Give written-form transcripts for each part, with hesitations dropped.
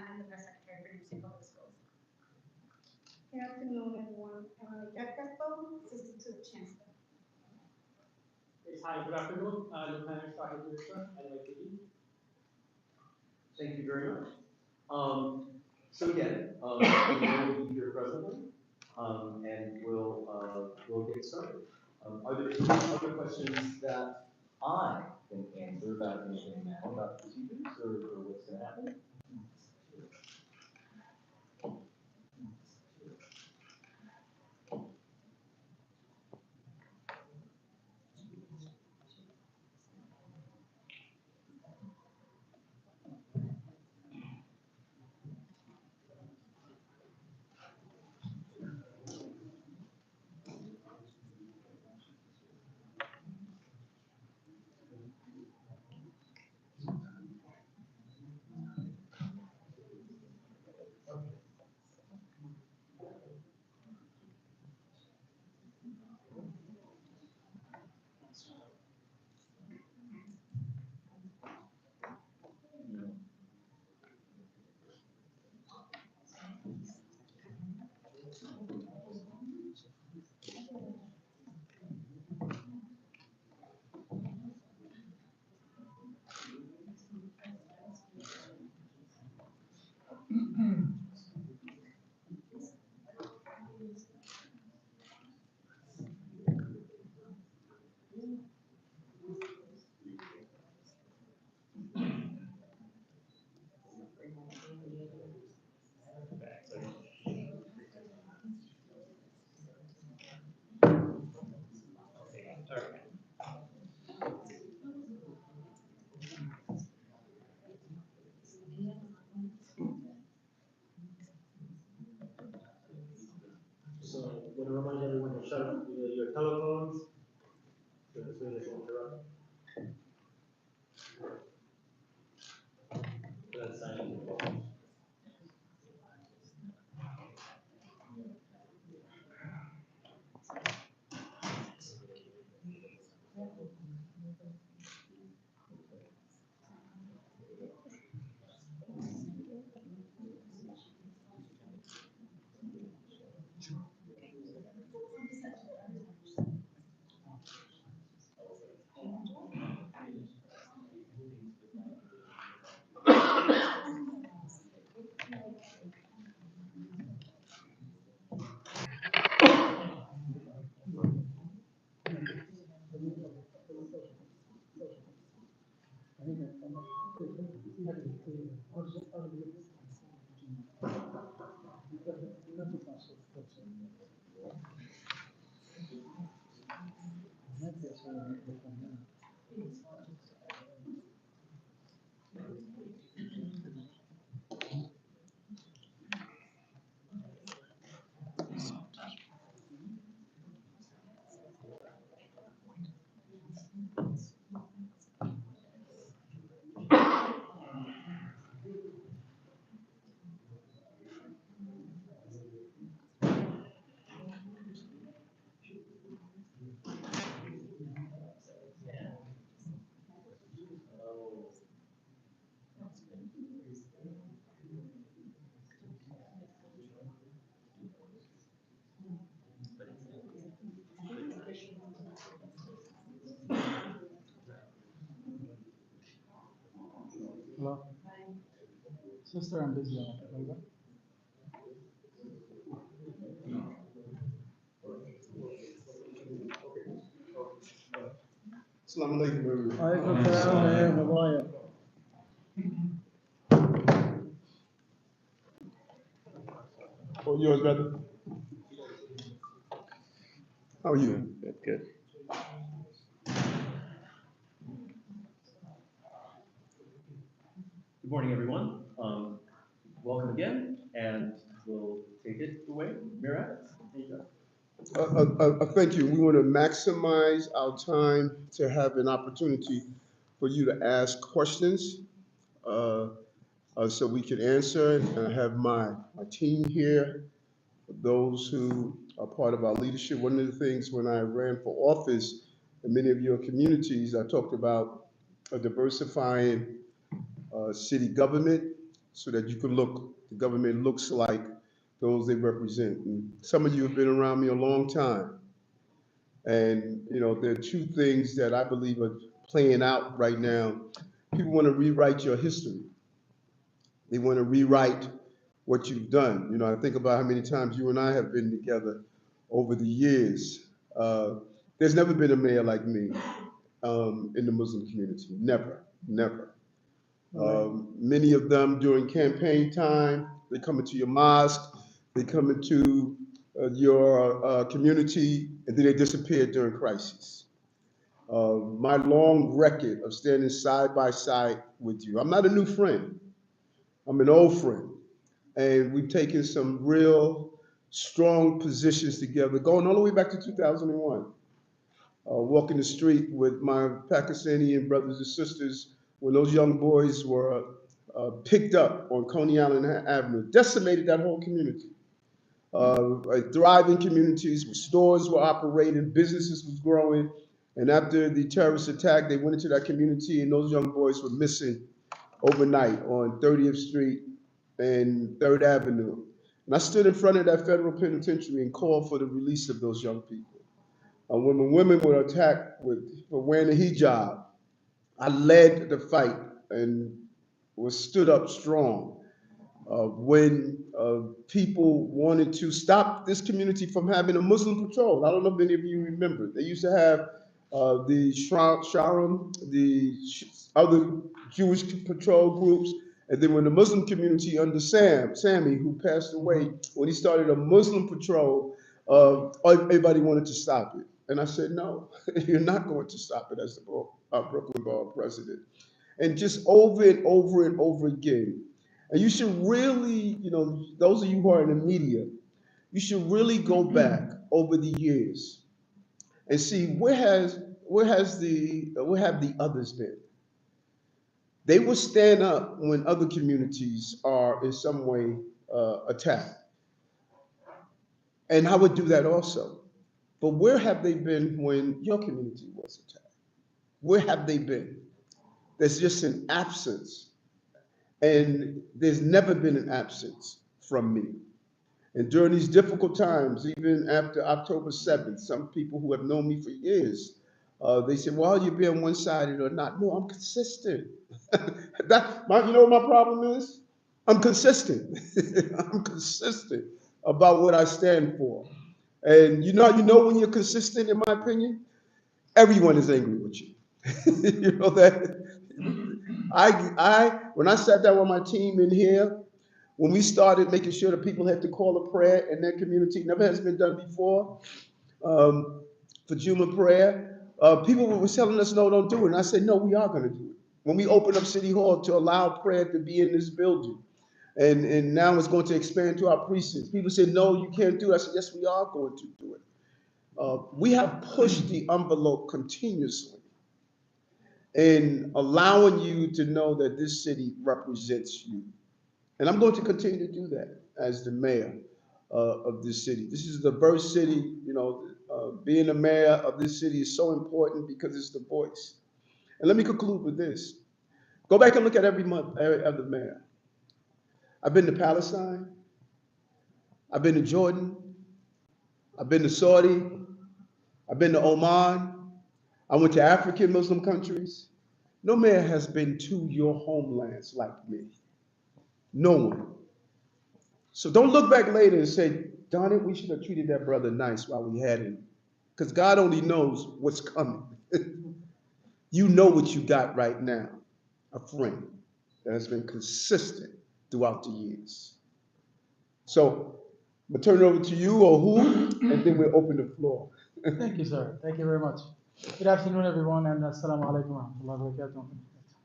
I'm the press secretary for New York Public Schools. Good afternoon, everyone. Jack Capo, Assistant to the Chancellor. Yes, hi, good afternoon. Lieutenant Shahid Mirza, NYPD. Thank you very much. So again, we'll be here presently, and we'll get started. Are there any other questions that I can answer about anything now, about procedures or what's going to happen? So, I'm going to remind everyone to shut off your telephones. So this way they won't interrupt. That's signing. Hello? Sister, I'm busy. Over. Assalamu alaikum, everyone. Alaikum salam, Ma'ir. How are you? Oh, yours, brother? How are you? Good, good. Good morning, everyone. Welcome again, and we'll take it away. Mira, there you go. Thank you. We want to maximize our time to have an opportunity for you to ask questions so we can answer. And I have my team here, those who are part of our leadership. One of the things when I ran for office in many of your communities, I talked about diversifying city government so that you can look, the government looks like those they represent. And some of you have been around me a long time. And, you know, there are two things that I believe are playing out right now. People want to rewrite your history. They want to rewrite what you've done. You know, I think about how many times you and I have been together over the years. There's never been a mayor like me in the Muslim community. Never, never. Many of them during campaign time, they come into your mosque, they come into your community, and then they disappear during crises. My long record of standing side by side with you. I'm not a new friend. I'm an old friend. And we've taken some real strong positions together, going all the way back to 2001. Walking the street with my Pakistani brothers and sisters when those young boys were picked up on Coney Island Avenue, decimated that whole community. Thriving communities where stores were operating, businesses was growing. And after the terrorist attack, they went into that community and those young boys were missing overnight on 30th Street and 3rd Avenue. And I stood in front of that federal penitentiary and called for the release of those young people. When women were attacked for wearing a hijab, I led the fight and was stood up strong. When people wanted to stop this community from having a Muslim patrol, I don't know if any of you remember, they used to have the Sharam, the other Jewish patrol groups, and then when the Muslim community under Sammy, who passed away, when he started a Muslim patrol, everybody wanted to stop it. And I said, no, you're not going to stop it as the Brooklyn Borough president. And just over and over and over again. And you should really, you know, those of you who are in the media, you should really go back over the years and see where have the others been? They will stand up when other communities are in some way attacked. And I would do that also. But where have they been when your community was attacked? Where have they been? There's just an absence. And there's never been an absence from me. And during these difficult times, even after October 7th, some people who have known me for years, they said, well, you being one-sided or not. No, I'm consistent. You know what my problem is? I'm consistent. I'm consistent about what I stand for. And you know when you're consistent, in my opinion, everyone is angry with you. You know that? When I sat down with my team in here, when we started making sure that people had to call a prayer in their community, never has been done before, for Juma prayer, people were telling us, no, don't do it. And I said, no, we are going to do it. When we opened up City Hall to allow prayer to be in this building, and now it's going to expand to our precincts. People said, no, you can't do it. I said, yes, we are going to do it. We have pushed the envelope continuously in allowing you to know that this city represents you. And I'm going to continue to do that as the mayor of this city. This is the birth city. You know, being the mayor of this city is so important because it's the voice. And let me conclude with this. Go back and look at every month of the mayor. I've been to Palestine. I've been to Jordan. I've been to Saudi. I've been to Oman. I went to African Muslim countries. No mayor has been to your homelands like me. No one. So don't look back later and say, darn it, we should have treated that brother nice while we had him. Because God only knows what's coming. You know what you got right now. A friend that has been consistent throughout the years. So I'm going to turn it over to you or who, and then we'll open the floor. Thank you, sir. Thank you very much. Good afternoon, everyone, and assalamu alaikum wa rahmatullahi wa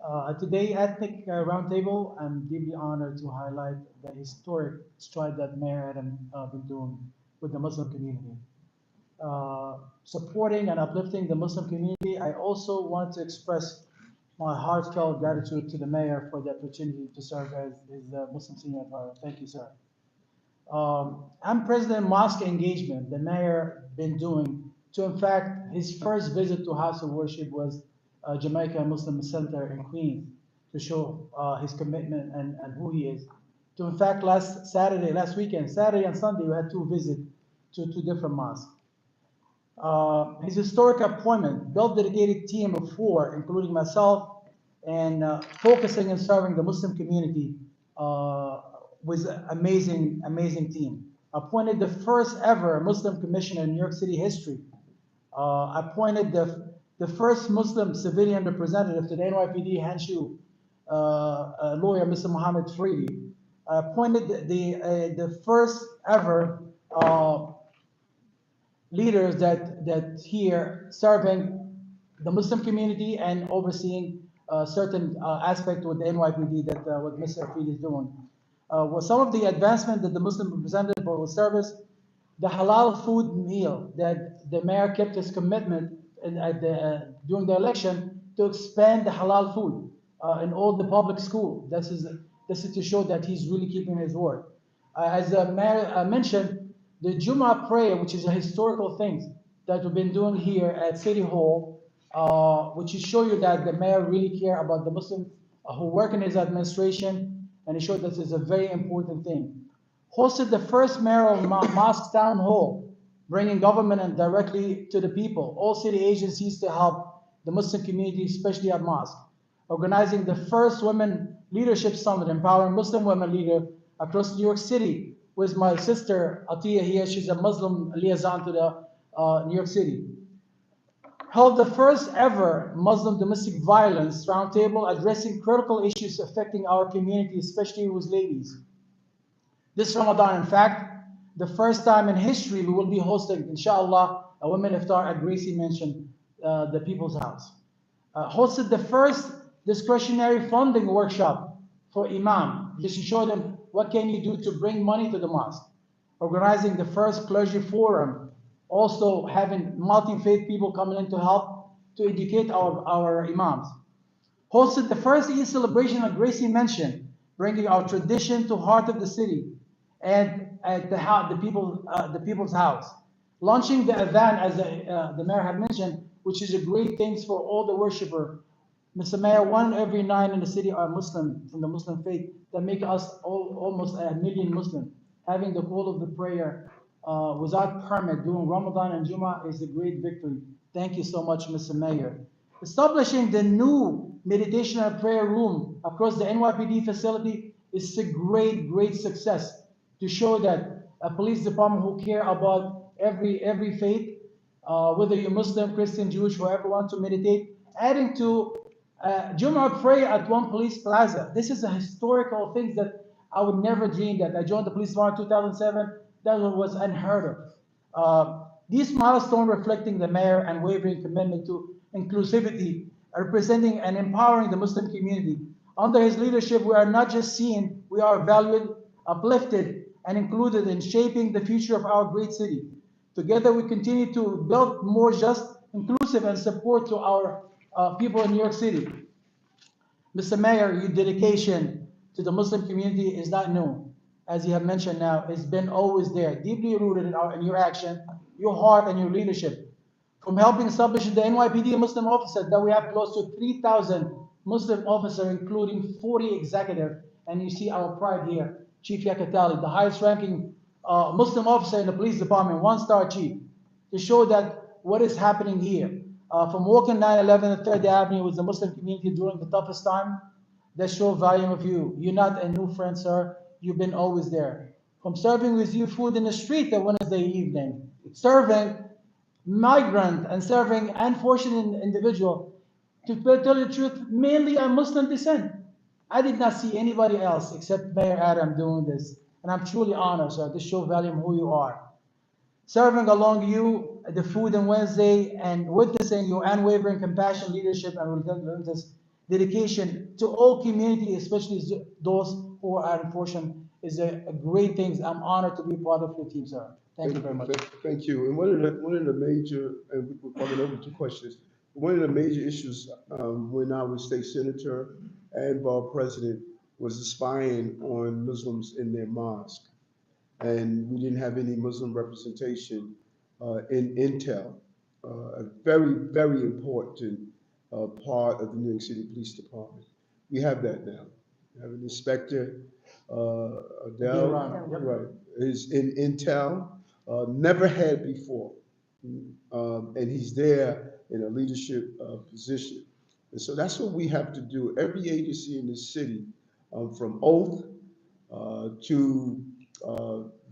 barakatuh. Today, Ethnic Roundtable, I'm deeply honored to highlight the historic stride that Mayor Adam been doing with the Muslim community. Supporting and uplifting the Muslim community, I also want to express my heartfelt gratitude to the Mayor for the opportunity to serve as his Muslim senior advisor. Thank you, sir. I'm President Mosque Engagement, the Mayor been doing. So in fact, his first visit to House of Worship was Jamaica Muslim Center in Queens to show his commitment and who he is. So in fact, last weekend, Saturday and Sunday, we had two visits to two different mosques. His historic appointment, built dedicated team of 4, including myself, and focusing and serving the Muslim community was an amazing team. Appointed the first ever Muslim commissioner in New York City history. Appointed the first Muslim civilian representative to the NYPD Hanshu lawyer, Mr. Muhammad Freedy. Appointed the first ever leaders that here serving the Muslim community and overseeing certain aspect with the NYPD that what Mr. Freedy is doing. Was some of the advancement that the Muslim representative will service, the halal food meal that the mayor kept his commitment during the election to expand the halal food in all the public schools. This is to show that he's really keeping his word. As the mayor mentioned, the Jummah prayer, which is a historical thing that we've been doing here at City Hall, which is show you that the mayor really care about the Muslims who work in his administration, and he showed this is a very important thing. Hosted the first mayoral mosque town hall, bringing government and directly to the people, all city agencies to help the Muslim community, especially at mosque. Organizing the first women leadership summit, empowering Muslim women leaders across New York City, with my sister Atiya here. She's a Muslim liaison to the New York City. Held the first ever Muslim domestic violence roundtable addressing critical issues affecting our community, especially with ladies. This Ramadan, in fact, the first time in history we will be hosting, inshallah, a women iftar at Gracie mentioned, the People's House. Hosted the first discretionary funding workshop for Imam, just to show them what can you do to bring money to the mosque. Organizing the first clergy forum, also having multi-faith people coming in to help to educate our imams. Hosted the first Eid celebration at Gracie mentioned, bringing our tradition to heart of the city and at the people's house. Launching the adhan, as the mayor had mentioned, which is a great thing for all the worshippers. Mr. Mayor, 1 in every 9 in the city are Muslim, from the Muslim faith, that make us almost 1 million Muslims. Having the call of the prayer without permit during Ramadan and Jummah is a great victory. Thank you so much, Mr. Mayor. Establishing the new meditation and prayer room across the NYPD facility is a great success to show that a police department who care about every faith, whether you're Muslim, Christian, Jewish, whoever wants to meditate, adding to Jummah prayer at one police plaza. This is a historical thing that I would never dream that. I joined the police department in 2007. That was unheard of. These milestones reflecting the mayor unwavering commitment to inclusivity, representing and empowering the Muslim community. Under his leadership, we are not just seen, we are valued, uplifted, and included in shaping the future of our great city. Together, we continue to build more just, inclusive, and support to our people in New York City. Mr. Mayor, your dedication to the Muslim community is not new. As you have mentioned now, it's been always there, deeply rooted in your action, your heart, and your leadership. From helping establish the NYPD Muslim officers, that we have close to 3,000 Muslim officers, including 40 executives, and you see our pride here, Chief Yakatali, the highest ranking Muslim officer in the police department, 1-star chief, to show that what is happening here. From walking 9/11 at 3rd Avenue with the Muslim community during the toughest time, that show volume of you. You're not a new friend, sir. You've been always there. From serving with you food in the street on Wednesday evening, serving migrant and serving unfortunate individual, to tell you the truth, mainly on Muslim descent. I did not see anybody else except Mayor Adam doing this. And I'm truly honored, sir. This shows value of who you are. Serving along you the food on Wednesday and witnessing your unwavering compassion, leadership, and relentless dedication to all community, especially those who are unfortunate, is a great thing. I'm honored to be part of your team, sir. Thank you very much. Thank you. And one of the major, and we're coming over to questions, one of the major issues when I was state senator and bar president was the spying on Muslims in their mosque. And we didn't have any Muslim representation in Intel, a very important part of the New York City Police Department. We have that now. We have an inspector, Adele, Dوران. Yep. right, is in Intel, never had before. And he's there in a leadership position. And so that's what we have to do. Every agency in the city, from oath to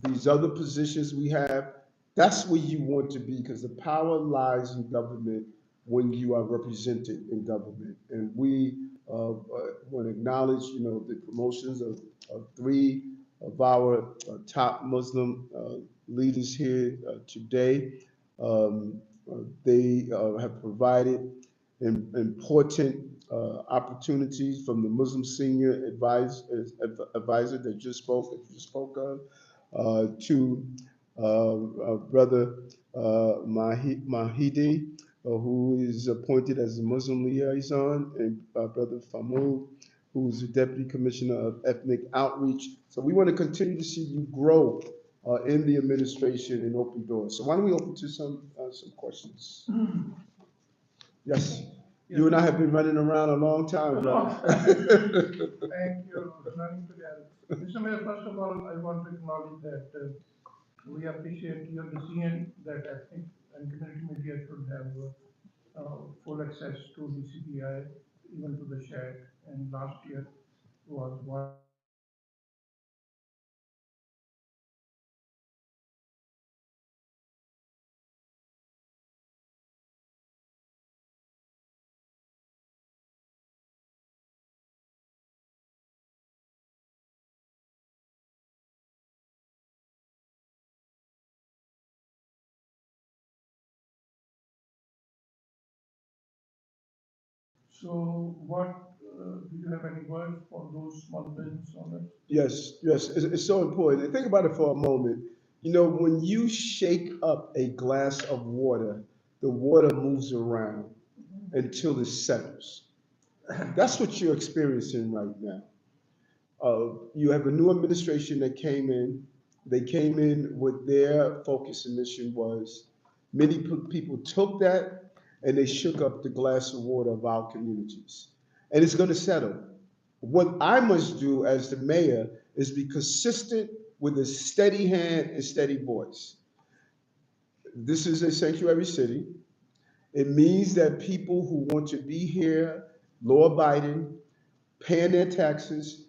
these other positions we have, that's where you want to be, because the power lies in government when you are represented in government. And we want to acknowledge, the promotions of three of our top Muslim leaders here today. They have provided important opportunities, from the Muslim senior advisor that you spoke of, to Brother Mahidi, who is appointed as the Muslim liaison, and Brother Famoud, who is the Deputy Commissioner of Ethnic Outreach. So we want to continue to see you grow in the administration and open doors. So why don't we open to some questions? Yes. You and I have been running around a long time, brother. Thank you. Running together. Mr. Mayor, first of all, I want to acknowledge that we appreciate your decision that ethnic and community media should have full access to the CPI, even to the chat. And last year was one. So what, do you have any words for those small business owners? Yes, it's so important. And think about it for a moment. When you shake up a glass of water, the water moves around until it settles. That's what you're experiencing right now. You have a new administration that came in. They came in with their focus and mission was, many people took that and they shook up the glass of water of our communities. And it's going to settle. What I must do as the mayor is be consistent with a steady hand and steady voice. This is a sanctuary city. It means that people who want to be here, law abiding, paying their taxes,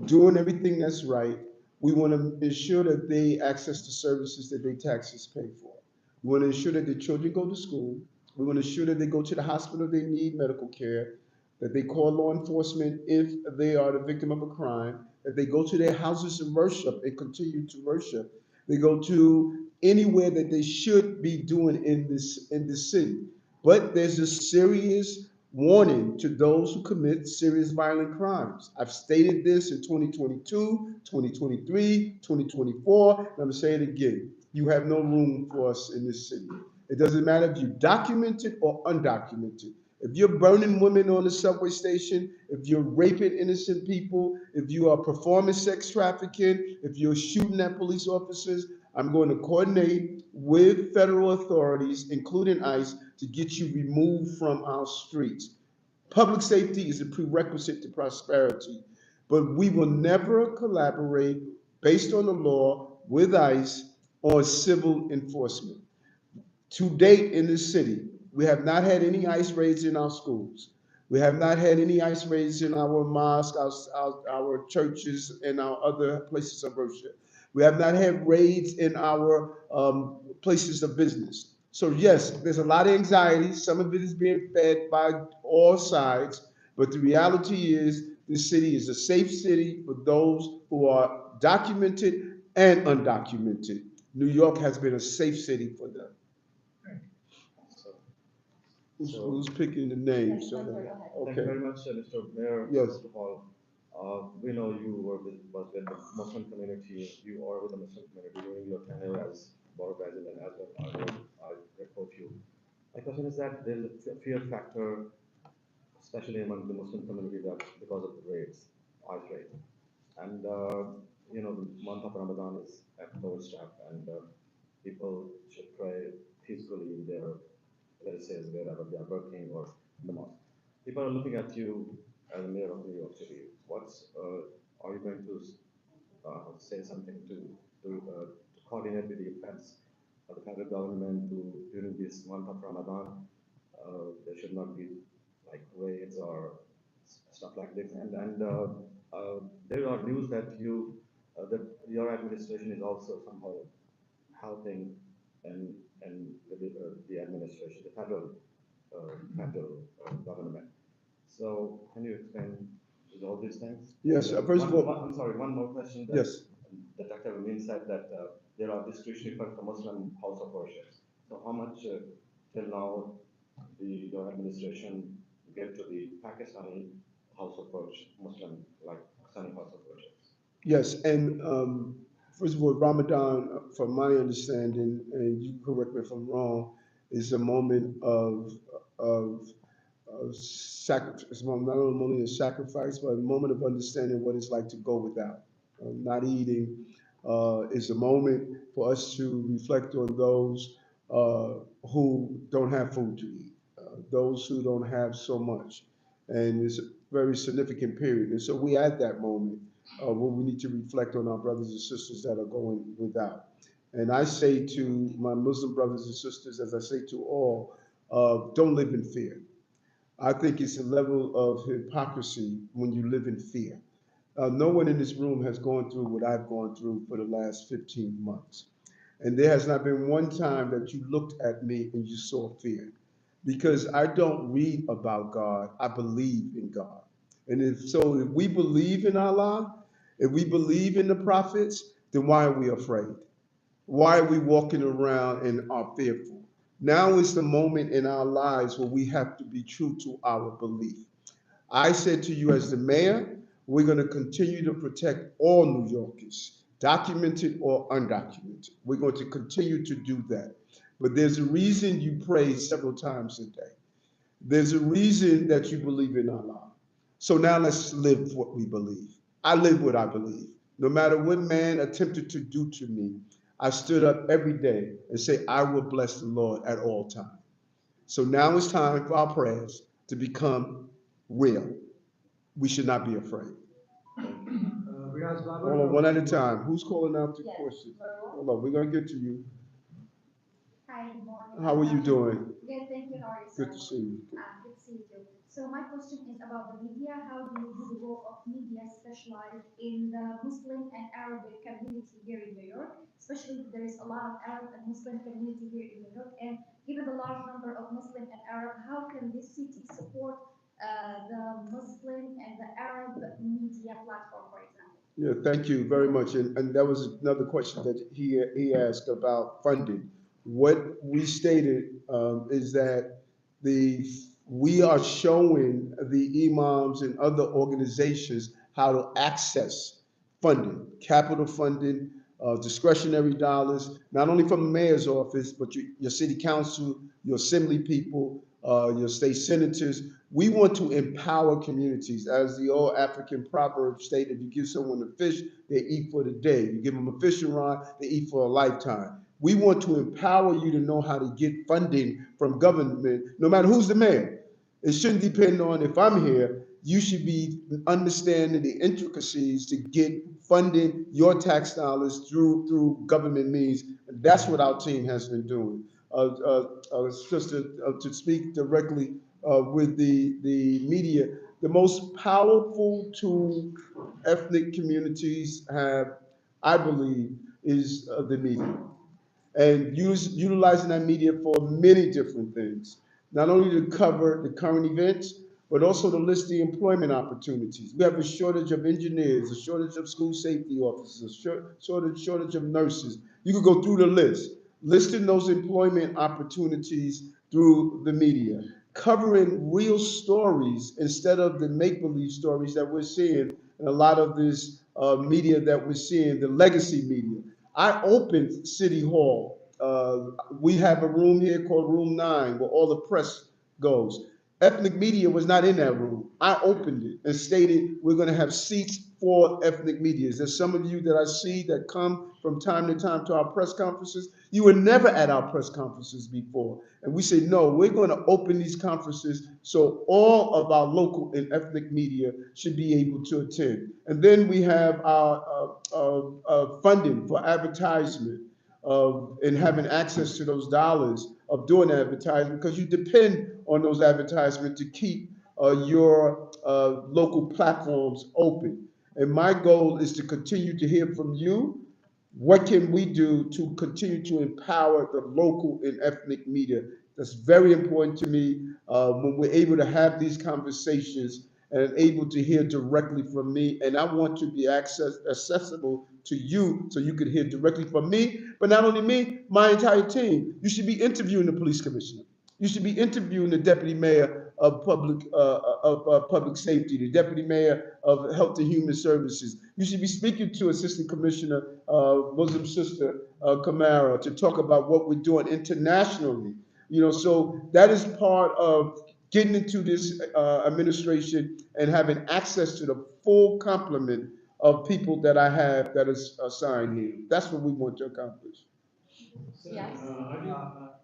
doing everything that's right, we want to ensure that they access the services that their taxes pay for. We want to ensure that their children go to school. We want to ensure that they go to the hospital if they need medical care, that they call law enforcement if they are the victim of a crime, that they go to their houses and worship and continue to worship. They go to anywhere that they should be doing in this city. But there's a serious warning to those who commit serious violent crimes. I've stated this in 2022, 2023, 2024, and I'm going to say it again. You have no room for us in this city. It doesn't matter if you're documented or undocumented. If you're burning women on the subway station, if you're raping innocent people, if you are performing sex trafficking, if you're shooting at police officers, I'm going to coordinate with federal authorities, including ICE, to get you removed from our streets. Public safety is a prerequisite to prosperity, but we will never collaborate based on the law with ICE on civil enforcement. To date in this city, we have not had any ICE raids in our schools. We have not had any ICE raids in our mosques, our churches, and our other places of worship. We have not had raids in our places of business. So yes, there's a lot of anxiety. Some of it is being fed by all sides, but the reality is this city is a safe city for those who are documented and undocumented. New York has been a safe city for them. Who's picking the names? Yes, Counselor, go ahead. Thank you very much, Mr. Mayor. Yes. First of all, we know you was with the Muslim community. You are with the Muslim community during your tenure as Board President, as well. I report you. My question is that there is a fear factor, especially among the Muslim community, that because of the raids, ICE raids, and the month of Ramadan is at doorstep, and people should pray peacefully in their places, wherever they are working or in the mosque. People are looking at you as mayor of New York City, are you going to say something to coordinate with the federal government during this month of Ramadan? There should not be like raids or stuff like this. And there are news that your administration is also somehow helping and the administration, the federal government. So can you explain all these things? Yes, first of all, I'm sorry, one more question. Yes. The Dr. Amin said that there are discretionary funds for Muslim house of worship. So how much till now your administration gave to the Pakistani house of worship, Muslim like Pakistani house of worship? Yes, and first of all, Ramadan, from my understanding, and you correct me if I'm wrong, is a moment of sacrifice, not only a sacrifice, but a moment of understanding what it's like to go without. Not eating is a moment for us to reflect on those who don't have food to eat, those who don't have so much. And it's a very significant period. And so we at that moment where we need to reflect on our brothers and sisters that are going without. And I say to my Muslim brothers and sisters, as I say to all, don't live in fear. I think it's a level of hypocrisy when you live in fear. No one in this room has gone through what I've gone through for the last 15 months. And there has not been one time that you looked at me and you saw fear. Because I don't read about God, I believe in God. And if we believe in Allah, if we believe in the prophets, then why are we afraid? Why are we walking around and are fearful? Now is the moment in our lives where we have to be true to our belief. I said to you as the mayor, we're going to continue to protect all New Yorkers, documented or undocumented. We're going to continue to do that. But there's a reason you pray several times a day. There's a reason that you believe in Allah. So now let's live what we believe. I live what I believe. No matter what man attempted to do to me, I stood up every day and say, I will bless the Lord at all times. So now it's time for our prayers to become real. We should not be afraid. Hold on, one at a time. Who's calling out the question? Hold on, we're going to get to you. Hi, good morning. How are you doing? Good, thank you. How are you, sir? Good to see you. Good to see you too. So my question is about the media. How do you view the role of media specialized in the Muslim and Arabic community here in New York? Especially there is a lot of Arab and Muslim community here in New York. And given the large number of Muslim and Arab, how can this city support the Muslim and the Arab media platform, for example? Yeah, thank you very much. And that was another question that he asked about funding. What we stated is that we are showing the imams and other organizations how to access funding, capital funding, discretionary dollars, not only from the mayor's office, but your city council, your assembly people, your state senators. We want to empower communities. As the old African proverb stated, you give someone a fish, they eat for the day. You give them a fishing rod, they eat for a lifetime. We want to empower you to know how to get funding from government, no matter who's the mayor. It shouldn't depend on if I'm here. You should be understanding the intricacies to get funding your tax dollars through government means. And that's what our team has been doing. Just to speak directly with the media, the most powerful tool ethnic communities have, I believe, is the media. And utilizing that media for many different things, not only to cover the current events, but also to list the employment opportunities. We have a shortage of engineers, a shortage of school safety officers, a shortage of nurses. You could go through the list, listing those employment opportunities through the media, covering real stories instead of the make-believe stories that we're seeing in a lot of this media that we're seeing, the legacy media. I opened City Hall. We have a room here called Room 9 where all the press goes. Ethnic media was not in that room. I opened it and stated we're going to have seats for ethnic media. There's some of you that I see that come from time to time to our press conferences. You were never at our press conferences before. And we say, no, we're going to open these conferences so all of our local and ethnic media should be able to attend. And then we have our funding for advertisement and having access to those dollars of doing advertising, because you depend on those advertisements to keep your local platforms open. And my goal is to continue to hear from you. What can we do to continue to empower the local and ethnic media? That's very important to me when we're able to have these conversations and able to hear directly from me. And I want to be accessible to you so you could hear directly from me, but not only me, my entire team. You should be interviewing the police commissioner. You should be interviewing the deputy mayor of public safety, the deputy mayor of health and human services. You should be speaking to Assistant Commissioner Muslim Sister Kamara to talk about what we're doing internationally. You know, so that is part of getting into this administration and having access to the full complement of people that I have that is assigned here. That's what we want to accomplish. Yes.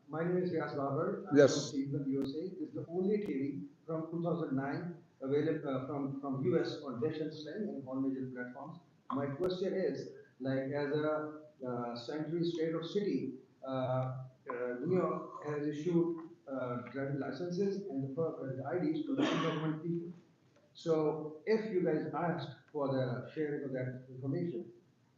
My name is Riaz Babar. Yes. From Cleveland, USA. It's the only TV from 2009 available from US on Dish and Sling and all major platforms. My question is, like, as a sanctuary state or city, New York has issued driving licenses and the IDs to the government people. So if you guys asked for the sharing of that information,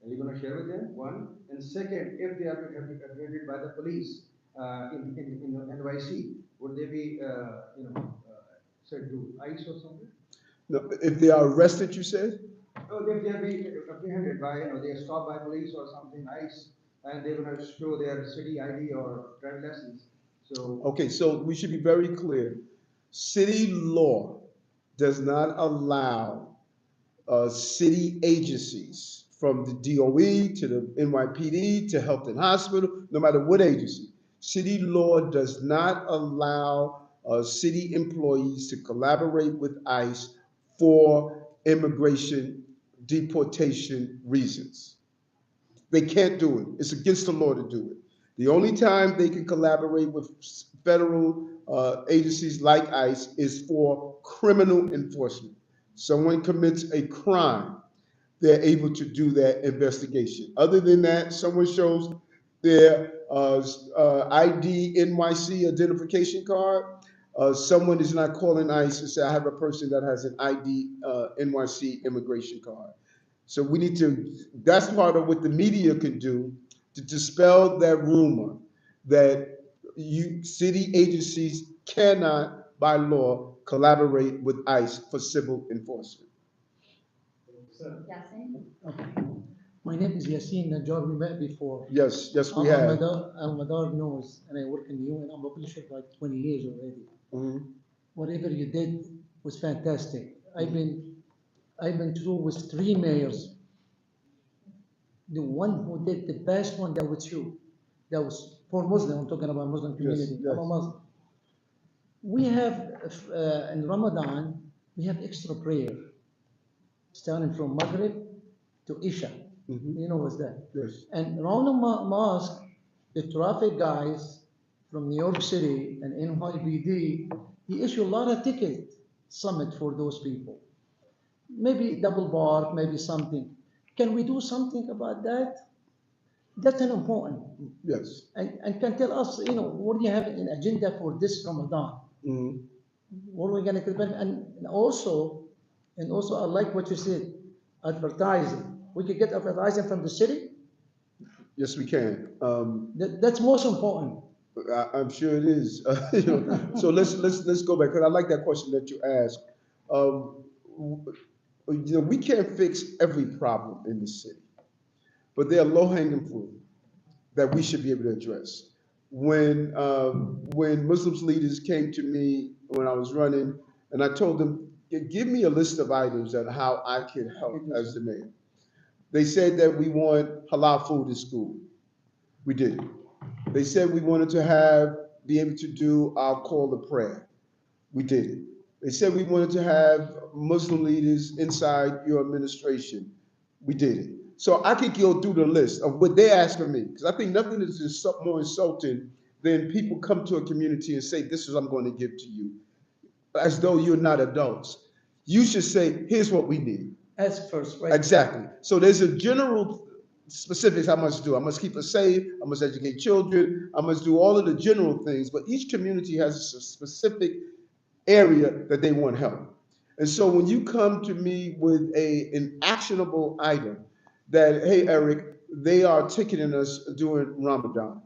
are you going to share with them? One. And second, if they are apprehended by the police in NYC, would they be sent to ICE or something? No, if they are arrested, you said? Oh, if they are being apprehended by, they are stopped by police or something, ICE, and they're going to show their city ID or driving license. So okay, so we should be very clear. City law does not allow city agencies, from the DOE to the NYPD to Health and Hospital, no matter what agency. City law does not allow city employees to collaborate with ICE for immigration deportation reasons. They can't do it. It's against the law to do it. The only time they can collaborate with federal agencies like ICE is for criminal enforcement. Someone commits a crime, they're able to do that investigation. Other than that, someone shows their ID NYC identification card, someone is not calling ICE and say, I have a person that has an ID NYC immigration card. So we need to, that's part of what the media can do to dispel that rumor that city agencies cannot, by law, collaborate with ICE for civil enforcement. Yasin? My name is Yasin Najjar. We met before. Yes, we have. Al-Madar knows, and I work in the UN. I'm a publisher for like 20 years already. Mm-hmm. Whatever you did was fantastic. I've been through with 3 mayors. The one who did the best one, that was you. That was for Muslim. I'm talking about Muslim community. Yes. I'm a Muslim. We have in Ramadan, we have extra prayer, starting from Maghrib to Isha. Mm-hmm. You know what's that? Yes. And around the mosque, the traffic guys from New York City and NYPD, he issued a lot of ticket summit for those people. Maybe double bar, maybe something. Can we do something about that? That's an important. Yes. And can tell us, what do you have an agenda for this Ramadan? Mm-hmm. What are we going to prepare? And also, I like what you said, advertising. We could get advertising from the city. Yes, we can. That's most important. I'm sure it is. So let's go back, because I like that question that you asked. We can't fix every problem in the city, but there are low-hanging fruit that we should be able to address. When Muslim leaders came to me when I was running, and I told them, give me a list of items that how I can help as the mayor. They said that we want halal food in school. We did. They said we wanted to be able to do our call to prayer. We did it. They said we wanted to have Muslim leaders inside your administration. We did it. So I could go through the list of what they asked of me, because I think nothing is more insulting than people come to a community and say, this is what I'm going to give to you, as though you're not adults. You should say, here's what we need. Ask first, right? Exactly. So there's a general specifics I must do. I must keep us safe. I must educate children. I must do all of the general things. But each community has a specific area that they want help. And so when you come to me with an actionable item that, hey, Eric, they are ticketing us during Ramadan,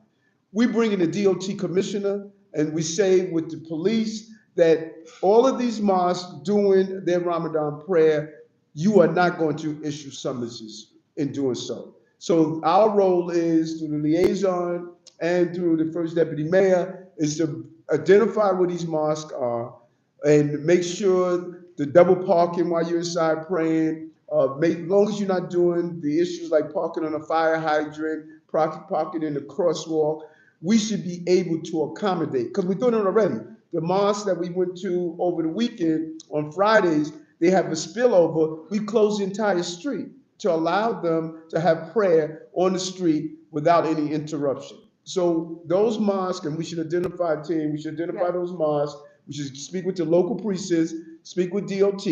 we bring in the DOT commissioner and we say with the police that all of these mosques doing their Ramadan prayer, you are not going to issue summonses in doing so. So our role is through the liaison and through the first deputy mayor is to identify where these mosques are and make sure the double parking while you're inside praying, as long as you're not doing the issues like parking on a fire hydrant, parking in the crosswalk, we should be able to accommodate, because we're doing it already. The mosques that we went to over the weekend on Fridays, they have a spillover. We closed the entire street to allow them to have prayer on the street without any interruption. So those mosques, and we should identify a team, we should identify those mosques, we should speak with the local priests, speak with DOT,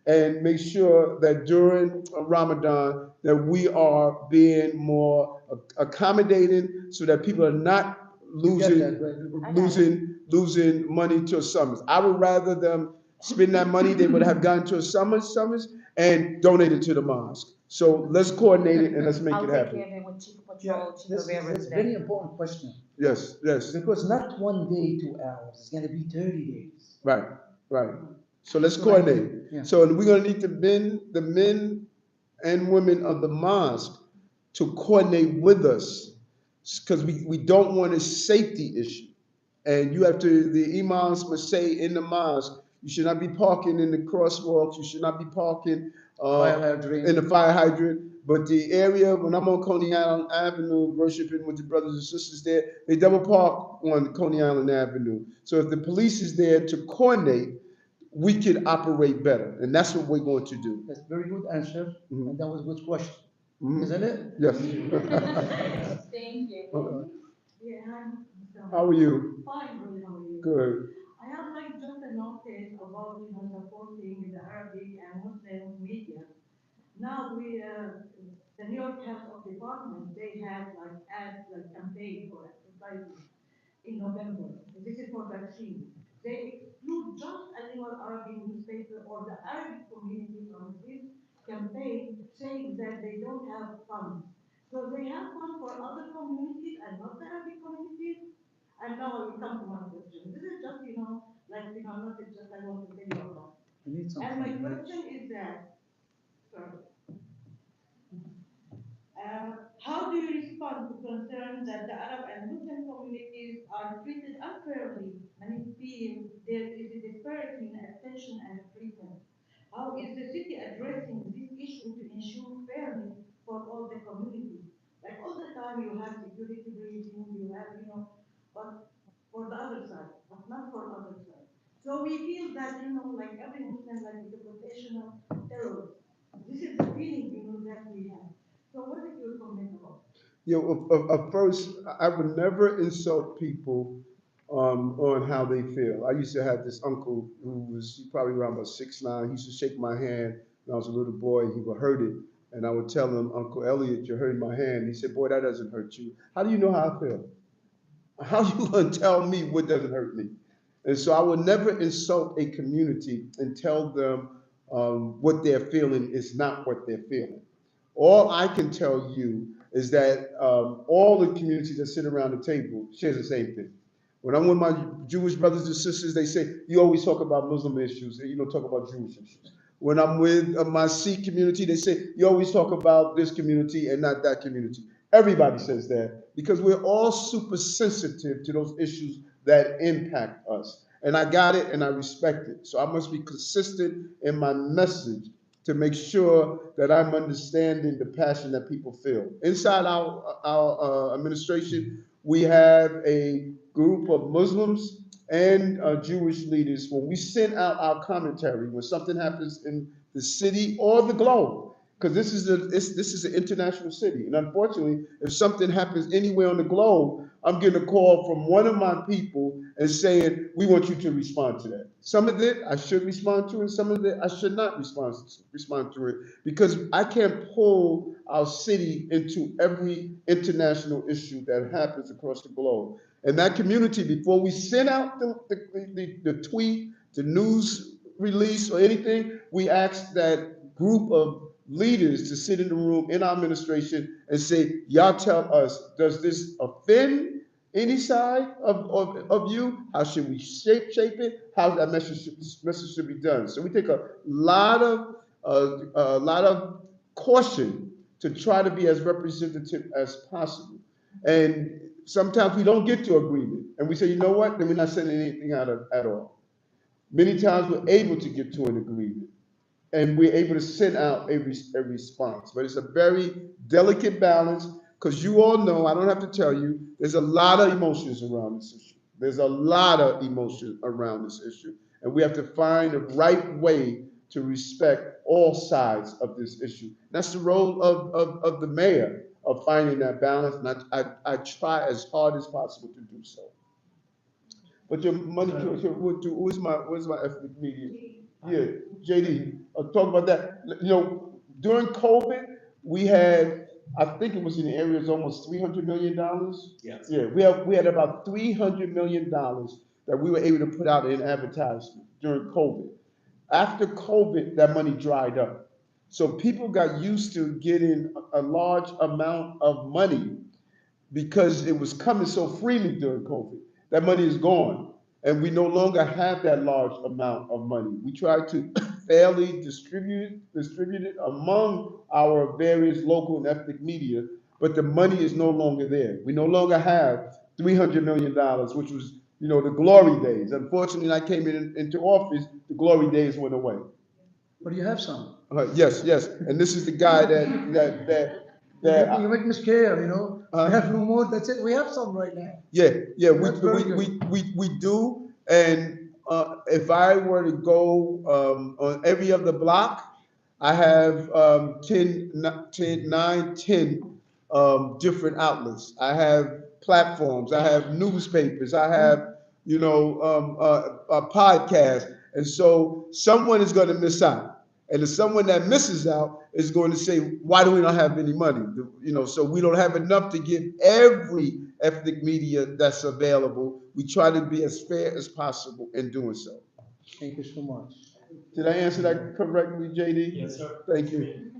and make sure that during Ramadan that we are being more accommodating so that people are not losing money to a summons. I would rather them spend that money they would have gotten to a summons and donate it to the mosque. So let's coordinate it and let's make it happen. I'll take care of it with Chief Patrol, Chief Rivera That's a today. very important question. Yes, yes. Because not 1 day, 2 hours, it's gonna be 30 days. Right, right. So let's coordinate. Yeah. So we're gonna need the men and women of the mosque to coordinate with us, because we don't want a safety issue. And you have to, the imams must say in the mosque, you should not be parking in the crosswalks, you should not be parking in the fire hydrant. But the area, when I'm on Coney Island Avenue, worshiping with the brothers and sisters there, they double park on Coney Island Avenue. So if the police is there to coordinate, we can operate better. And that's what we're going to do. That's a very good answer, and that was a good question. Mhm. Isn't it? Yes. Thank you. Yeah, How are you? fine, really, how are you? Good. I have like just a notice about, supporting the Arabic and Muslim media. Now the New York Health of Department, they have like campaign for advertising in November. This is for vaccine. They exclude just animal Arabic newspaper or the Arabic community from this campaign, saying that they don't have funds. So they have funds for other communities and not the Arabic communities. And now I will come to my question. This is just, not just I want to tell you about. You need some And my time, right? question is that, sorry. How do you respond to concerns that the Arab and Muslim communities are treated unfairly? Many feel there is a disparity in attention and treatment. How is the city addressing this issue to ensure fairness for all the communities? Like all the time you have security briefing, you have, but for the other side, but not for other side. So we feel that, like every Muslim, like is a potential terrorist. This is the feeling, that we have. So what is your comment about? First, I would never insult people on how they feel. I used to have this uncle who was probably around about 6'9". He used to shake my hand when I was a little boy. He would hurt it. And I would tell him, Uncle Elliot, you're hurting my hand. He said, boy, that doesn't hurt you. How do you know how I feel? How you going to tell me what doesn't hurt me? And so I would never insult a community and tell them what they're feeling is not what they're feeling. All I can tell you is that all the communities that sit around the table share the same thing. When I'm with my Jewish brothers and sisters, they say, you always talk about Muslim issues, and you don't talk about Jewish issues. When I'm with my Sikh community, they say, you always talk about this community and not that community. Everybody says that because we're all super sensitive to those issues that impact us. And I got it and I respect it. So I must be consistent in my message to make sure that I'm understanding the passion that people feel. Inside our administration, we have a group of Muslims and Jewish leaders, when we send out our commentary, when something happens in the city or the globe, because this is an international city, and unfortunately, if something happens anywhere on the globe, I'm getting a call from one of my people and saying, we want you to respond to that. Some of it I should respond to, and some of it I should not respond to it, because I can't pull our city into every international issue that happens across the globe. And that community, before we send out the tweet, the news release, or anything, we ask that group of leaders to sit in the room in our administration and say, y'all tell us, does this offend any side of you? How should we shape it? How that message should be done? So we take a lot of caution to try to be as representative as possible. And sometimes we don't get to agreement, and we say, you know what? Then we're not sending anything out at all. Many times we're able to get to an agreement, and we're able to send out a response. But it's a very delicate balance, because you all know, I don't have to tell you, there's a lot of emotions around this issue. There's a lot of emotion around this issue, and we have to find the right way to respect all sides of this issue. That's the role of the mayor, of finding that balance, and I try as hard as possible to do so. But your money, where's my ethnic media? Yeah, JD, talk about that. You know, during COVID, we had, I think it was in the area of almost $300 million. Yes. Yeah, we had about $300 million that we were able to put out in advertisement during COVID. After COVID, that money dried up. So people got used to getting a large amount of money because it was coming so freely during COVID. That money is gone, and we no longer have that large amount of money. We try to fairly distribute it among our various local and ethnic media, but the money is no longer there. We no longer have $300 million, which was, you know, the glory days. Unfortunately, when I came into office, the glory days went away. But you have some. Yes, and this is the guy that You make me scared, you know. We have no more. That's it. We have some right now. Yeah, That's very good. we do. And if I were to go on every other block, I have 10 different outlets. I have platforms. I have newspapers. I have, you know, a podcast. And so someone is going to miss out. And if someone that misses out is going to say, why do we not have any money? You know, so we don't have enough to give every ethnic media that's available. We try to be as fair as possible in doing so. Thank you so much. Did I answer that correctly, JD? Yes, sir. Thank you.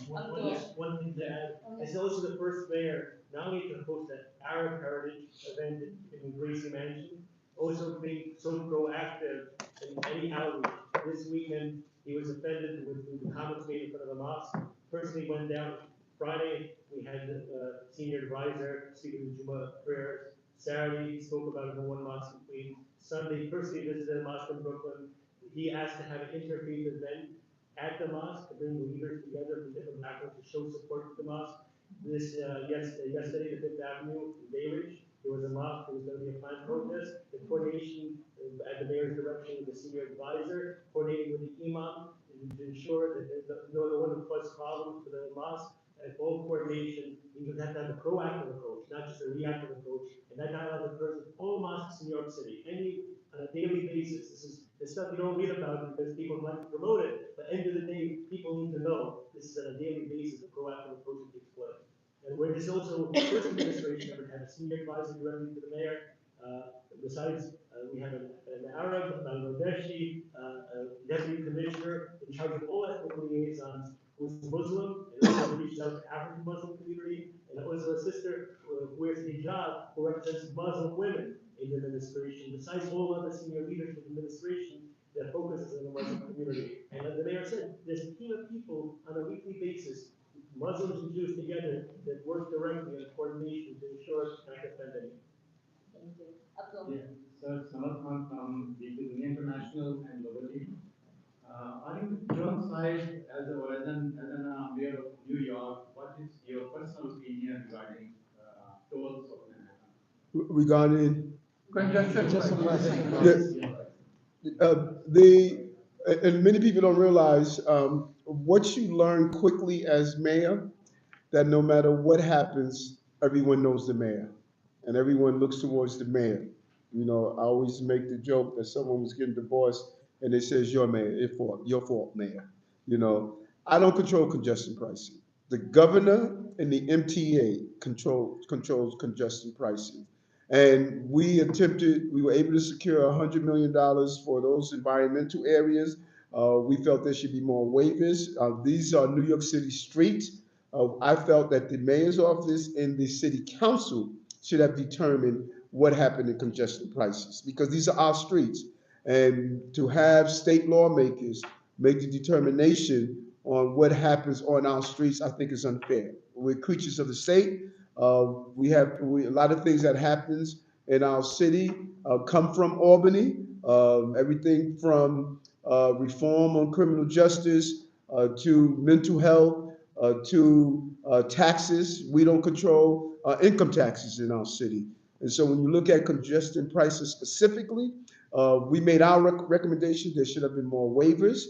One thing to add, this is also the first mayor not only to host an Arab heritage event in Gracie Mansion, also being so proactive in any outreach. This weekend, he was offended with the comments made in front of the mosque. Personally went down Friday. We had the senior advisor speaking to Jumu'ah prayers. Saturday, he spoke about it in one mosque in Queens. Sunday, personally visited a mosque in Brooklyn. He asked to have an interfaith event at the mosque to bring the leaders together from different backgrounds to show support for the mosque. This yesterday, the Fifth Avenue in Bayridge, there was a mosque. There was going to be a planned protest. The coordination at the mayor's direction with the senior advisor, coordinating with the imam to ensure that no one would cause problems for the mosque. And all coordination, you have to have a proactive approach, not just a reactive approach. And that dialogue occurs with all mosques in New York City, on a daily basis. This is the stuff you don't read about because people like to promote it. But at the end of the day, people need to know this is on a daily basis, a proactive approach that takes place. And we're just also, first administration ever had a senior advisor directly to the mayor. Besides, we have an Arab, Bangladeshi, deputy commissioner in charge of all ethnic liaisons, who's Muslim, and also reached out to African Muslim community, and also a sister who wears hijab, who represents Muslim women in the administration, besides all other senior leadership administration that focuses on the Muslim community. And as the mayor said, there's a team of people on a weekly basis, Muslims and Jews together, that work directly in coordination to ensure not to offend anyone. Thank you. Abdul. Yeah, sir, Salat Khan from the International and Globally. On your side, as an mayor of New York, what is your personal opinion regarding tolls of Manhattan? Regarding? Congestion pricing. And many people don't realize what you learn quickly as mayor, that no matter what happens, everyone knows the mayor, and everyone looks towards the mayor. You know, I always make the joke that someone was getting divorced, and they says, "Your mayor, your fault, mayor." You know, I don't control congestion pricing. The governor and the MTA controls congestion pricing. And we were able to secure $100 million for those environmental areas. We felt there should be more waivers. These are New York City streets. I felt that the mayor's office and the city council should have determined what happened in congestion prices, because these are our streets. And to have state lawmakers make the determination on what happens on our streets, I think is unfair. We're creatures of the state. A lot of things that happens in our city come from Albany. Everything from reform on criminal justice to mental health to taxes. We don't control income taxes in our city. And so when you look at congestion prices specifically, we made our recommendation. There should have been more waivers.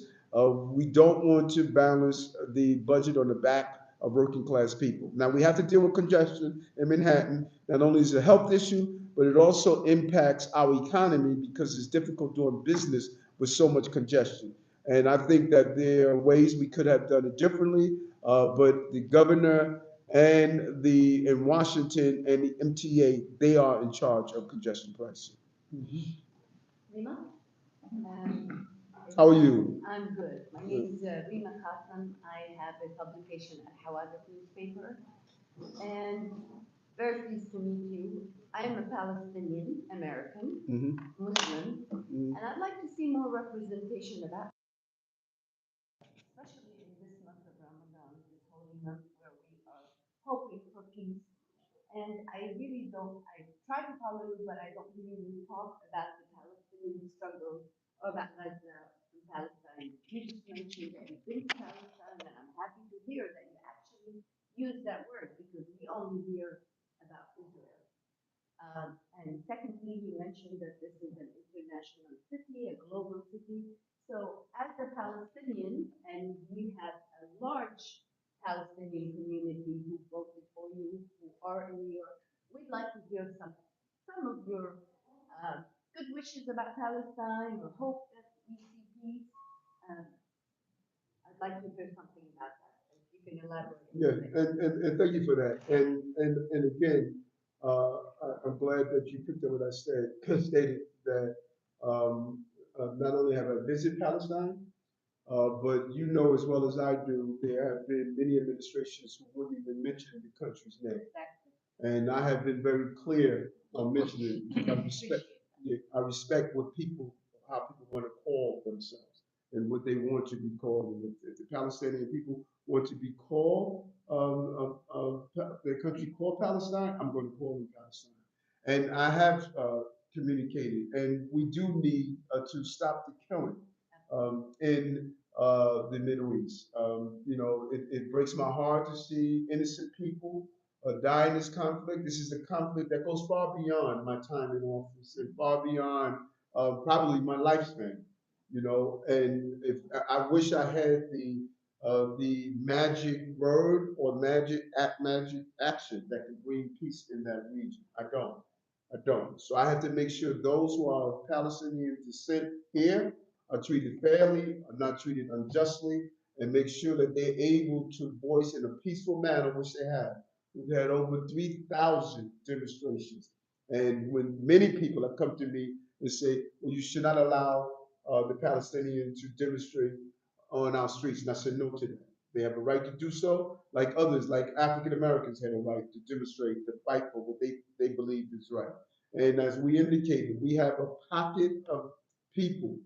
We don't want to balance the budget on the back of working class people. Now, we have to deal with congestion in Manhattan. Not only is it a health issue, but it also impacts our economy because it's difficult doing business with so much congestion. And I think that there are ways we could have done it differently, but the governor and in Washington and the MTA, they are in charge of congestion pricing. Rima? How are you? I'm good. My name is Rima Khattam. I have a publication at Hawadith newspaper. And very pleased to meet you. I am a Palestinian American, Muslim, and I'd like to see more representation about, especially in this month of Ramadan, this holy month where we are hoping for peace. And I really don't, I try to follow you, but I don't really talk about the Palestinian struggle or about Gaza and Palestine. You just mentioned that you've been to Palestine, and I'm happy to hear that you actually use that word because we only hear about Israel. And secondly, you mentioned that this is an international city, a global city. So as a Palestinian, and we have a large Palestinian community who voted for you, who are in New York, we'd like to hear some of your good wishes about Palestine or hope that we see peace. I'd like to hear something about that. If you can elaborate. Yeah, and thank you for that. And again, I'm glad that you picked up what I stated that not only have I visited Palestine, but you know as well as I do, there have been many administrations who wouldn't even mention the country's name. And I have been very clear on mentioning it. I respect how people want to call themselves and what they want to be called. And if the Palestinian people want to be called their country called Palestine, I'm going to call them Palestine. And I have communicated, and we do need to stop the killing in the Middle East. It breaks my heart to see innocent people die in this conflict. This is a conflict that goes far beyond my time in office and far beyond probably my lifespan. And if I wish I had the magic word or magic action that can bring peace in that region. I don't. So I have to make sure those who are of Palestinian descent here are treated fairly, are not treated unjustly, and make sure that they're able to voice in a peaceful manner, which they have. We've had over 3,000 demonstrations. And when many people have come to me and say, well, you should not allow the Palestinians to demonstrate on our streets. And I said no to that. They have a right to do so, like others, like African Americans had a right to demonstrate, to fight for what they believe is right. And as we indicated, we have a pocket of people,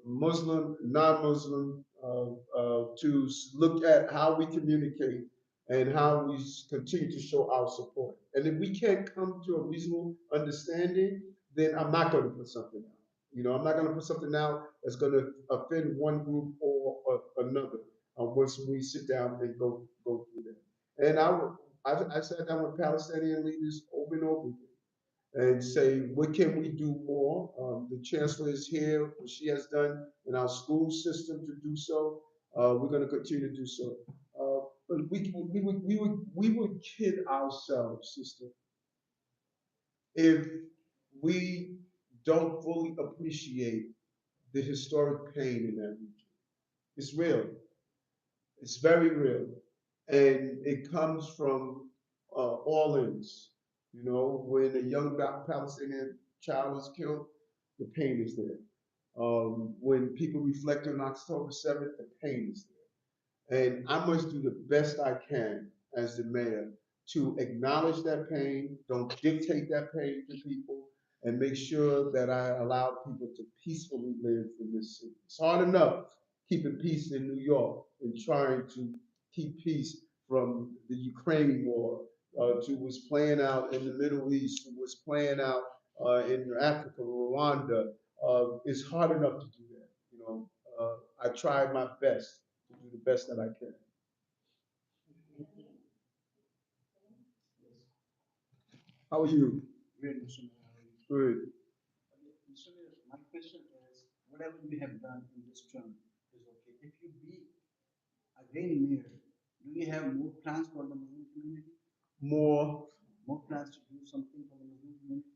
Muslim, non-Muslim, to look at how we communicate and how we continue to show our support. And if we can't come to a reasonable understanding, then I'm not going to put something out. I'm not going to put something out that's going to offend one group or another once we sit down and go through that. And I sat down with Palestinian leaders over and over again. and say, what can we do more? The chancellor is here, what she has done in our school system to do so. We're going to continue to do so. But we would kid ourselves, sister, if we don't fully appreciate the historic pain in that region. It's real. It's very real. And it comes from all ends. You know, when a young Palestinian child is killed, the pain is there. When people reflect on October 7th, the pain is there. And I must do the best I can as the mayor to acknowledge that pain, don't dictate that pain to people, and make sure that I allow people to peacefully live in this city. It's hard enough keeping peace in New York and trying to keep peace from the Ukraine war, to what's playing out in the Middle East, to what's playing out in Africa, Rwanda. It's hard enough to do that. You know, I try my best to do the best that I can. How are you? Great, Mr. Mayor. Good. Mr. Mayor, my question is, whatever you have done in this term is okay. If you be again mayor, do you have more plans for the Muslim community? More. More plans to do something for the Muslim community?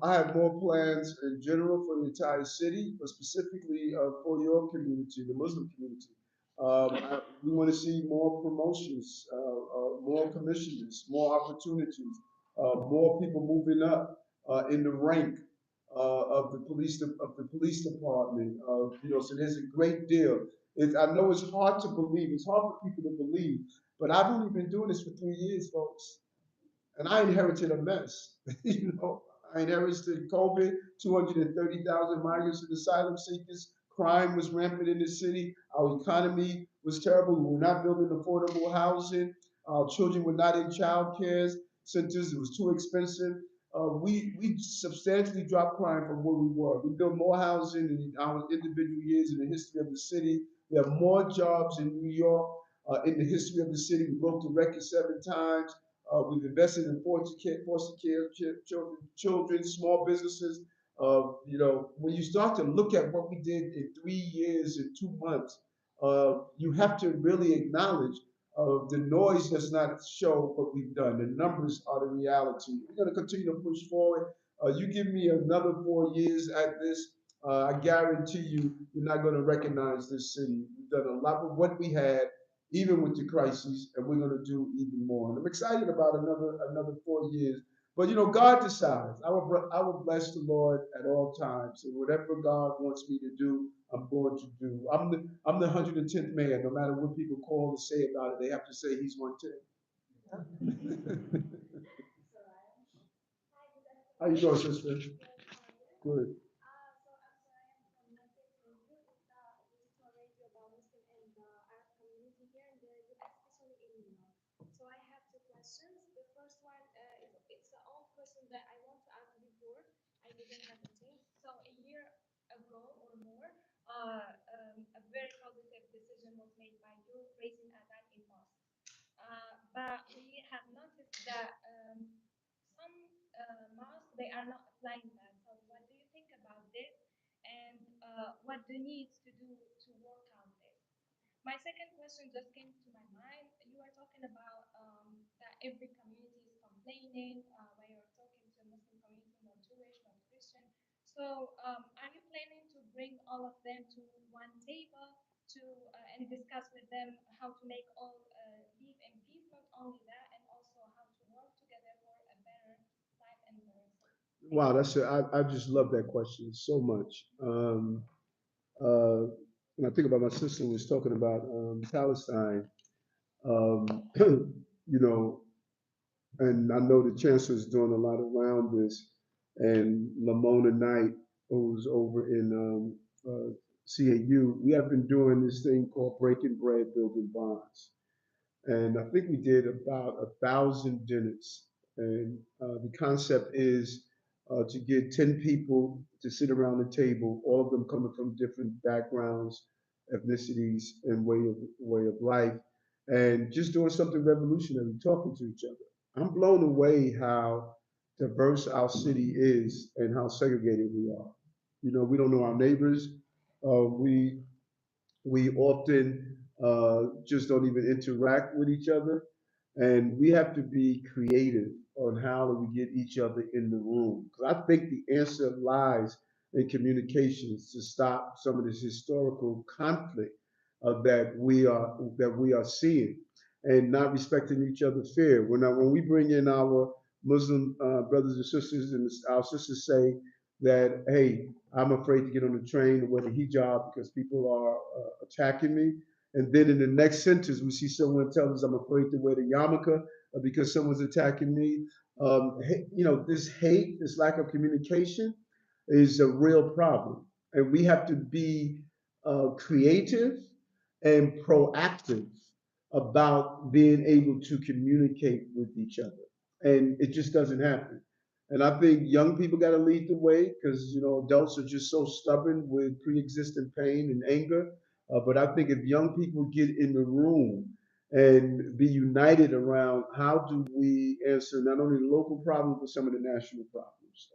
I have more plans in general for the entire city, but specifically for your community, the Muslim community. We want to see more promotions, more commissions, more opportunities, more people moving up in the rank of the police department. You know, so there's a great deal. I know it's hard to believe. It's hard for people to believe, but I've only been doing this for 3 years, folks. And I inherited a mess. You know, I inherited COVID, 230,000 migrants and asylum seekers. Crime was rampant in the city. Our economy was terrible. We were not building affordable housing. Our children were not in child care centers. It was too expensive. We substantially dropped crime from where we were. We built more housing in our individual years in the history of the city. We have more jobs in New York in the history of the city. We broke the record 7 times. We've invested in foster care children, small businesses. You know, when you start to look at what we did in 3 years and 2 months, you have to really acknowledge the noise does not show what we've done. The numbers are the reality. We're going to continue to push forward. You give me another 4 years at this, I guarantee you, you're not going to recognize this city. We've done a lot of what we had, even with the crises, and we're going to do even more. And I'm excited about another 4 years. But you know, God decides. I will bless the Lord at all times. And whatever God wants me to do, I'm going to do. I'm the 110th man. No matter what people call and say about it, they have to say he's 110. How you doing, sister? Good. So I have 2 questions. The first one, it's the old question that I want to ask before. I didn't have a chance. So a year ago or more, a very positive decision was made by you raising Adhan in mosques. But we have noticed that some mosques, they are not applying that. So what do you think about this? And what do you need to do to work on this? My second question just came to my mind. You are talking about that every community is complaining when you're talking to a Muslim community, not Jewish, not Christian. So, are you planning to bring all of them to one table to and discuss with them how to make all live in peace? Not only that, and also how to work together for a better life and better. Wow, I just love that question so much. When I think about my sister was talking about Palestine, um, you know, and I know the chancellor's doing a lot around this, and Lamona Knight, who's over in CAU, we have been doing this thing called Breaking Bread, Building Bonds. And I think we did about 1,000 dinners. And the concept is to get 10 people to sit around the table, all of them coming from different backgrounds, ethnicities, and way of life, and just doing something revolutionary, talking to each other. I'm blown away how diverse our city is and how segregated we are. You know, we don't know our neighbors. We often just don't even interact with each other. And we have to be creative on how do we get each other in the room. 'Cause I think the answer lies in communications to stop some of this historical conflict that we are seeing, and not respecting each other's fear. When we bring in our Muslim brothers and sisters, and our sisters say that, hey, I'm afraid to get on the train or wear the hijab because people are attacking me. And then in the next sentence, we see someone tell us, I'm afraid to wear the yarmulke because someone's attacking me. This hate, this lack of communication is a real problem. And we have to be creative and proactive about being able to communicate with each other. And it just doesn't happen. And I think young people got to lead the way because, adults are just so stubborn with pre-existing pain and anger. But I think if young people get in the room and be united around how do we answer not only the local problems, but some of the national problems.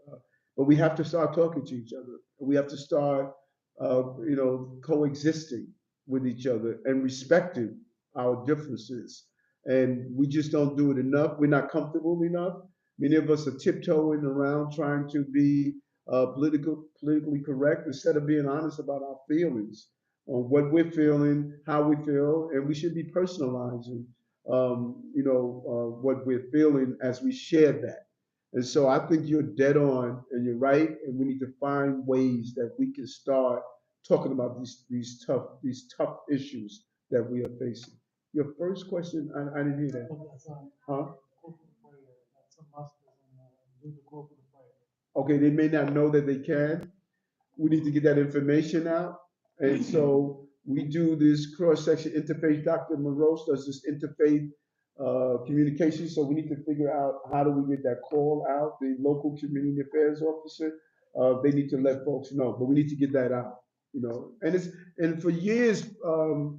But we have to start talking to each other. We have to start, coexisting with each other and respecting our differences. And we just don't do it enough. We're not comfortable enough. Many of us are tiptoeing around trying to be politically correct instead of being honest about our feelings on what we're feeling, how we feel, and we should be personalizing, what we're feeling as we share that. And so I think you're dead on, and you're right, and we need to find ways that we can start talking about these tough issues that we are facing. Your first question, I didn't hear that. Huh? Okay, they may not know that they can. We need to get that information out. And so we do this cross-section interfaith. Dr. Morose does this interfaith communication. So we need to figure out how do we get that call out. The local community affairs officer, they need to let folks know, but we need to get that out. And for years,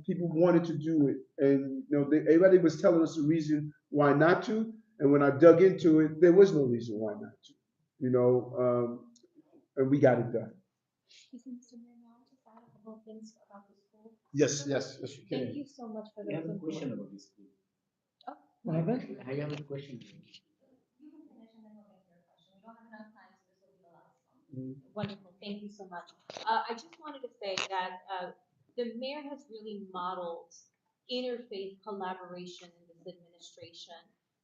people wanted to do it, and everybody was telling us the reason why not to. And when I dug into it, there was no reason why not to. And we got it done. Mr. Mayor, may I just add a couple of things about the school? Yes, you Thank can. you so much for I have those a question important. about this school. Oh, What happened? I have a question. you can finish and then we'll get to your question. We don't have enough time, so this will be the last one. Wonderful, thank you so much. I just wanted to say that the mayor has really modeled interfaith collaboration in this administration,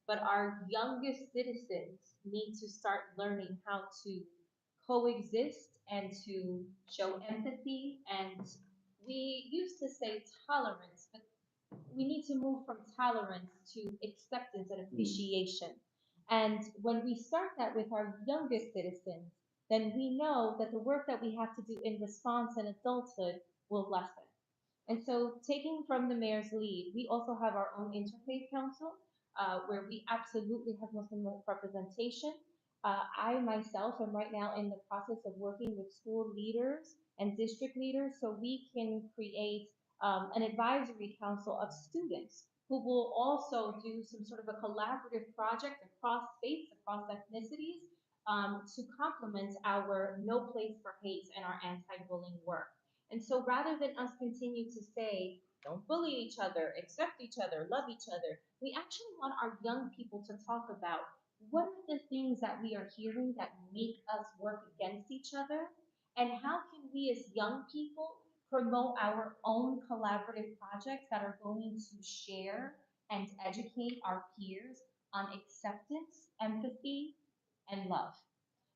but our youngest citizens need to start learning how to coexist and to show empathy. And we used to say tolerance, but we need to move from tolerance to acceptance and appreciation. And when we start that with our youngest citizens, then we know that the work that we have to do in response and adulthood will lessen. And so, taking from the mayor's lead, we also have our own interfaith council, where we absolutely have Muslim representation. I myself am right now in the process of working with school leaders and district leaders so we can create an advisory council of students who will also do some sort of a collaborative project across faiths, across ethnicities, to complement our No Place for Hate and our anti-bullying work. And so rather than us continue to say, don't bully each other, accept each other, love each other, we actually want our young people to talk about what are the things that we are hearing that make us work against each other, and how can we as young people promote our own collaborative projects that are going to share and educate our peers on acceptance, empathy, and love.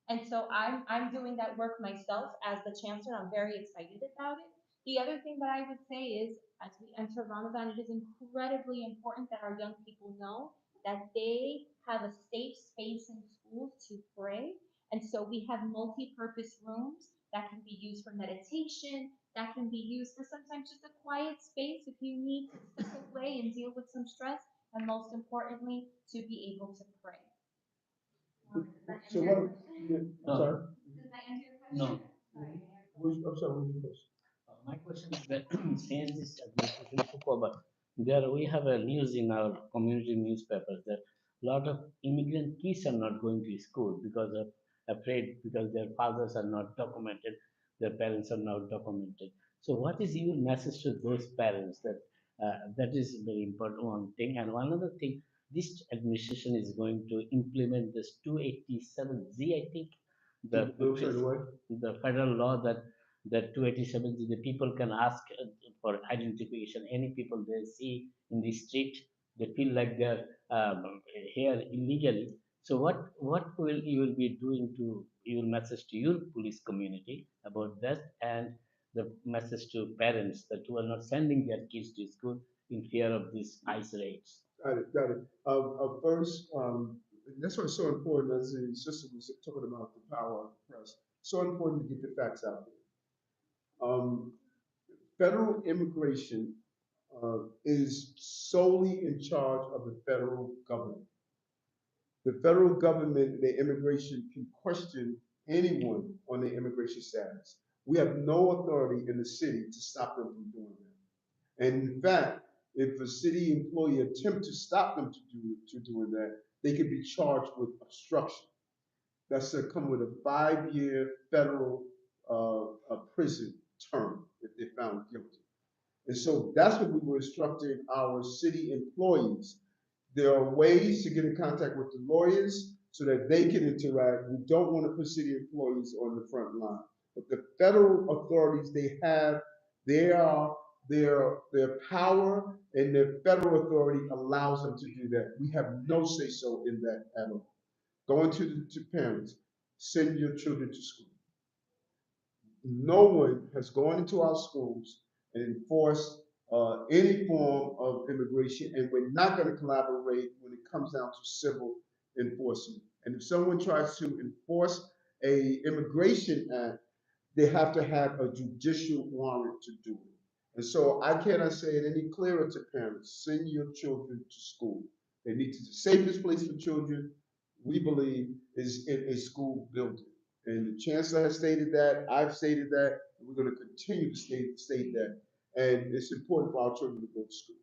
And so I'm doing that work myself as the chancellor. I'm very excited about it. The other thing that I would say is, as we enter Ramadan, it is incredibly important that our young people know that they have a safe space in schools to pray. And so we have multi-purpose rooms that can be used for meditation, that can be used for sometimes just a quiet space if you need to step away and deal with some stress, and most importantly, to be able to pray. So what? I'm sorry. Does that answer your question? No. I'm sorry. What was your question? My question is that since this administration took over, there we have a news in our community newspapers that lot of immigrant kids are not going to school because of afraid because their fathers are not documented, their parents are not documented. So what is your message to those parents that that is very important one thing. And one other thing, this administration is going to implement this 287Z, I think, the federal law that 287Z, the people can ask for identification. Any people they see in the street, they feel like they're here illegally. So what will you will be doing to your message to your police community about that, and the message to parents that who are not sending their kids to school in fear of these ICE raids? Got it, got it. First, that's why it's so important, as the sister was talking about the power of the press. So important to get the facts out there. Federal immigration is solely in charge of the federal government. The federal government, the immigration, can question anyone on their immigration status. We have no authority in the city to stop them from doing that. And in fact, if a city employee attempts to stop them to doing that, they could be charged with obstruction. That's to come with a 5-year federal prison term if they're found guilty. And so that's what we were instructing our city employees. There are ways to get in contact with the lawyers so that they can interact. We don't want to put city employees on the front line. But the federal authorities, they have their power, and their federal authority allows them to do that. We have no say-so in that at all. Going to parents, send your children to school. No one has gone into our schools and enforced any form of immigration, and we're not going to collaborate when it comes down to civil enforcement. And if someone tries to enforce a immigration act, they have to have a judicial warrant to do it. And so I cannot say it any clearer to parents: send your children to school. They need to. The safest place for children, we believe, is in a school building. And the chancellor has stated that. I've stated that. And we're going to continue to state that. And it's important for our children to go to school.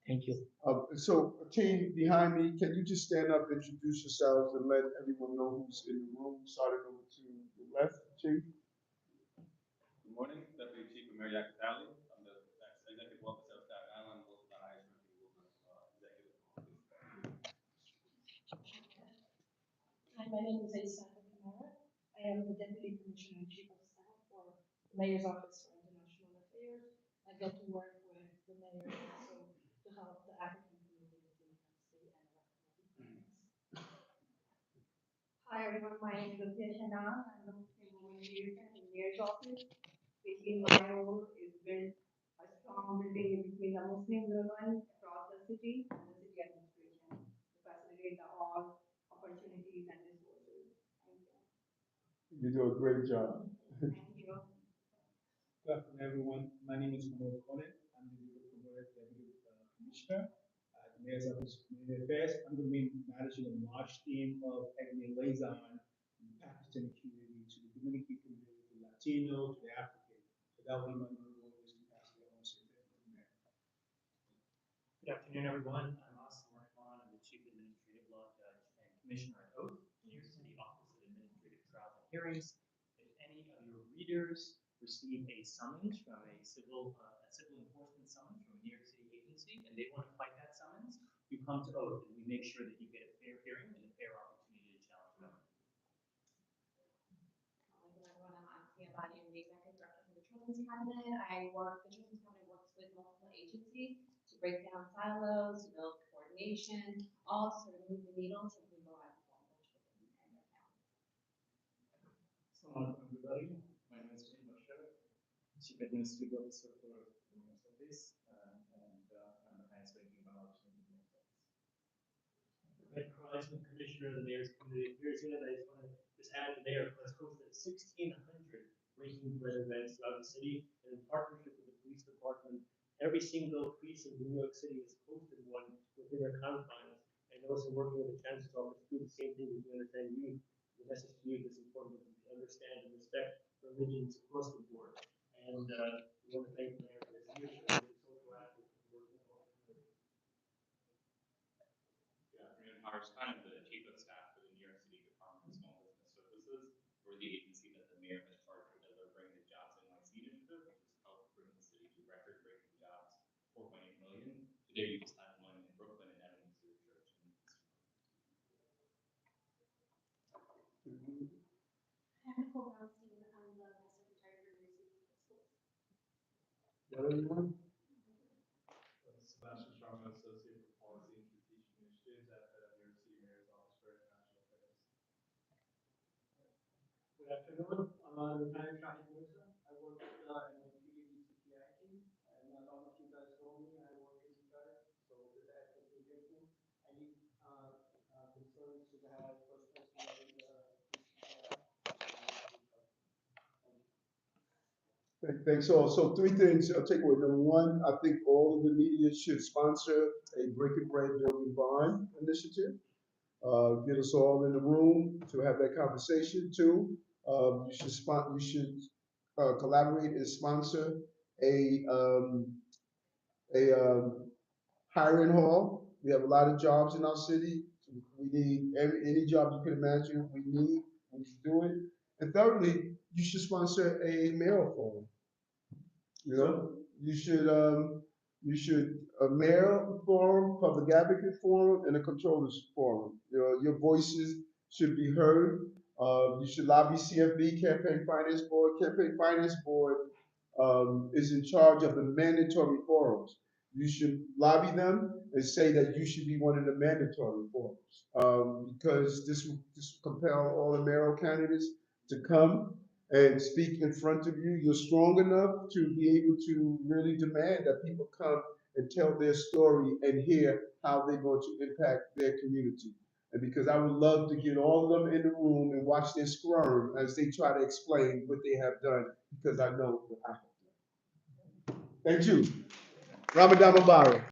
Thank you. So, team behind me, can you just stand up, introduce yourselves, and let everyone know who's in the room? Starting over to the left, Chief. Good morning, Deputy Chief of Media Khali. I'm the Executive Officer of Staten Island, also the highest ranking executive officer. Hi, my name is Amor. I am the Deputy Commissioner and Chief of Staff for the Mayor's Office for International Affairs. I get to work with the mayor also to help the African community in state and local. Hi everyone, my name is Hanan. I'm the Muslim woman liaison in the Mayor's Office. Basically, my role is build a strong building between the Muslim women across the city and the city administration to facilitate all opportunities and resources. Thank you. You do a great job. Thank you. Good afternoon, everyone. My name is Amor. I'm the newly promoted Deputy Commissioner at the Mayor's Office of Community Affairs. I'm going to be managing a large team of ethnic liaison in the Pakistani community, to the Dominican community, to Latino, to the African. So that will be my main role in this capacity. I want to say thank you, Mayor. Good afternoon, everyone. I'm Aslam Rahman. I'm the Chief Administrative Law Judge and Commissioner at Oath, New York City Office of Administrative Trials and Hearings. If any of your readers receive a summons from a civil enforcement summons from a New York City agency, and they want to fight that summons, you come to Oath, and we make sure that you get a fair hearing and a fair opportunity to challenge them. I'm the Executive Director for the Children's Cabinet. The Children's Cabinet works with multiple agencies to break down silos, to build coordination, all to sort of move the needle to the lives of all the children and their families. Assalamu alaikum, everybody. My name is Bashir, Chief Administrative Officer for the Mayor's Office, and I'm the highest ranking biologist in the Mayor's Office. Red Cross Commissioner of the Mayor's Community Affairs Unit. I just want to add the mayor has hosted 1,600 breaking bread events throughout the city, and in partnership with the police department, every single police in New York City has hosted one within their confines, and also working with the chancellor's office to do the same thing. We understand you. The message to you is important to understand and respect religions across the board. And we want to thank the mayor for his leadership and his social active work in all the community. Good afternoon. Amar is kind of the chief of staff for the New York City Department of Small Business Services, or the agency that the mayor has charged with delivering the Jobs NYC initiative, which has helped bring the city to record-breaking jobs, 4.8 million. Today, we just had one in Brooklyn and Evans Church. Sebastian Strong, Associate for Policy and Strategic Initiatives at the New York City Mayor's Office for International Affairs. Good afternoon. I'm Shahid Mirza. I work with CTIT, and all of you guys know me. I work in Ethiopia, so with the ethnic engagement, any concerns you have, Thanks all. So three things I'll take away. Number one, I think all of the media should sponsor a Breaking Bread Building Bond initiative. Get us all in the room to have that conversation. Two, you should collaborate and sponsor a hiring hall. We have a lot of jobs in our city. We need any job you can imagine. We should do it. And thirdly, you should sponsor a mayoral forum. You know, you should a mayoral forum, public advocate forum, and a controllers forum. You know, your voices should be heard. You should lobby CFB, Campaign Finance Board. Campaign Finance Board is in charge of the mandatory forums. You should lobby them and say that you should be one of the mandatory forums, because this will compel all the mayoral candidates to come and speak in front of you. You're strong enough to be able to really demand that people come and tell their story and hear how they're going to impact their community. And because I would love to get all of them in the room and watch their squirm as they try to explain what they have done, because I know what I have done. Thank you. Ramadan Mubarak.